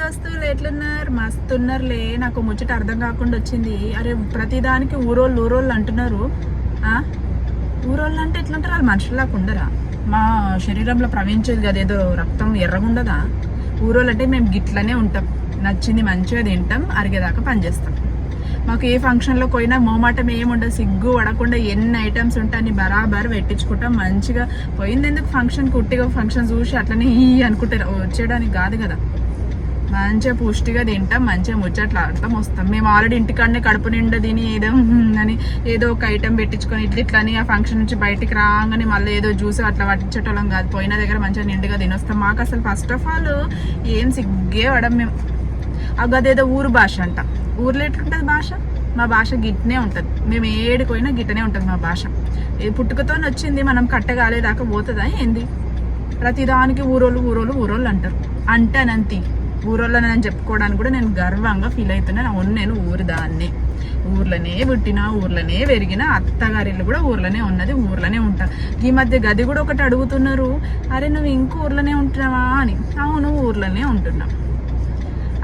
దోస్తులు ఎట్లున్నారు? మస్తున్నారులే. నాకు ముచ్చట అర్థం కాకుండా వచ్చింది. అరే ప్రతిదానికి ఊరోళ్ళు అంటున్నారు. ఊరోళ్ళు అంటే ఎట్లుంటారు? వాళ్ళు మనుషుల్లాగా ఉండరా? మా శరీరంలో ప్రవహించేది కదా ఏదో రక్తం ఎర్రగుండదా? ఊరోళ్ళు అంటే మేము గిట్లనే ఉంటాం. నచ్చింది మంచిగా తింటాం, అరిగేదాకా పనిచేస్తాం. మాకు ఏ ఫంక్షన్లో పోయినా మోమాటం ఏముండదు, సిగ్గు పడకుండా ఎన్ని ఐటమ్స్ ఉంటాయని బరాబర్ పెట్టించుకుంటాం. మంచిగా పోయింది ఎందుకు ఫంక్షన్కి, ఉట్టిగా ఫంక్షన్ చూసి అట్లనే ఈ అనుకుంటారు వచ్చేయడానికి కాదు కదా. మంచిగా పుష్టిగా తింటాం, మంచిగా ముచ్చట్లు ఆడతాం, వస్తాం. మేము ఆల్రెడీ ఇంటికాడనే కడుపు నిండా తిని అని ఏదో ఒక ఐటెం పెట్టించుకొని ఇట్లని ఆ ఫంక్షన్ నుంచి బయటికి రాగానే మళ్ళీ ఏదో జ్యూస్ అట్లా పట్టించటం కాదు. పోయిన దగ్గర మంచిగా నిండుగా తినొస్తాం. మాకు అసలు ఫస్ట్ ఆఫ్ ఆల్ ఏం సిగ్గే పడం మేము. అదేదో ఊరు భాష అంట. ఊర్లో ఎట్లుంటుంది భాష? మా భాష గిట్నే ఉంటుంది. మేము ఏడిపోయినా గిట్టనే ఉంటుంది మా భాష. ఏ పుట్టుకతో వచ్చింది, మనం కట్టగాలేదాకా పోతుందా ఏంది? ప్రతిదానికి ఊరోళ్ళు అంటారు. అంటానంతి ఊరోళ్ళని నేను చెప్పుకోవడానికి కూడా నేను గర్వంగా ఫీల్ అవుతున్నాను. అవును, నేను ఊరిదాన్ని, ఊర్లోనే పుట్టిన, ఊర్లోనే పెరిగిన, అత్తగారిళ్ళు కూడా ఊర్లోనే ఉన్నది, ఊర్లోనే ఉంటా. ఈ మధ్య గది కూడా ఒకటి అడుగుతున్నారు, అరే నువ్వు ఇంక ఊర్లోనే ఉంటున్నావా అని. అవును, ఊర్లోనే ఉంటున్నా.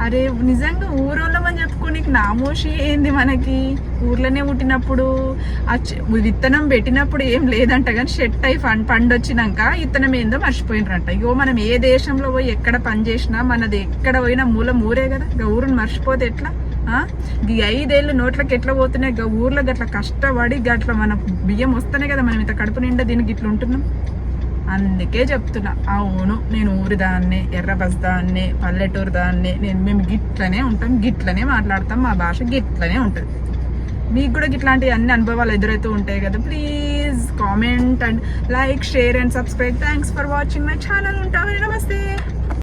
అరే నిజంగా ఊరోళ్ళమని చెప్పుకోనికి నామోషి ఏంది మనకి? ఊర్లోనే పుట్టినప్పుడు విత్తనం పెట్టినప్పుడు ఏం లేదంట, కానీ షెట్ అయి పండు వచ్చినాక విత్తనం ఏందో మర్చిపోయినరంట. ఇగో మనం ఏ దేశంలో పోయి ఎక్కడ పని చేసినా మనది ఎక్కడ పోయినా మూలం ఊరే కదా. ఇక ఊరుని మర్చిపోతే ఎట్లా? ఈ 5 ఏళ్ళు నోట్లకి ఎట్లా పోతున్నాయి? ఇక ఊర్లో గట్లా కష్టపడి గట్లా మన బియ్యం వస్తేనే కదా మనం ఇంత కడుపు నిండా దీనికి ఇట్లా ఉంటున్నాం. అందుకే చెప్తున్నా, అవును నేను ఊరిదాన్నే, ఎర్రబస్దాన్నే, పల్లెటూరు దాన్నే. మేము గిట్లనే ఉంటాం, గిట్లనే మాట్లాడతాం, మా భాష గిట్లనే ఉంటుంది. మీకు కూడా ఇట్లాంటి అన్ని అనుభవాలు ఎదురైతూ ఉంటాయి కదా. Please comment and like, share and subscribe. Thanks for watching my channel. ఉంటామని నమస్తే.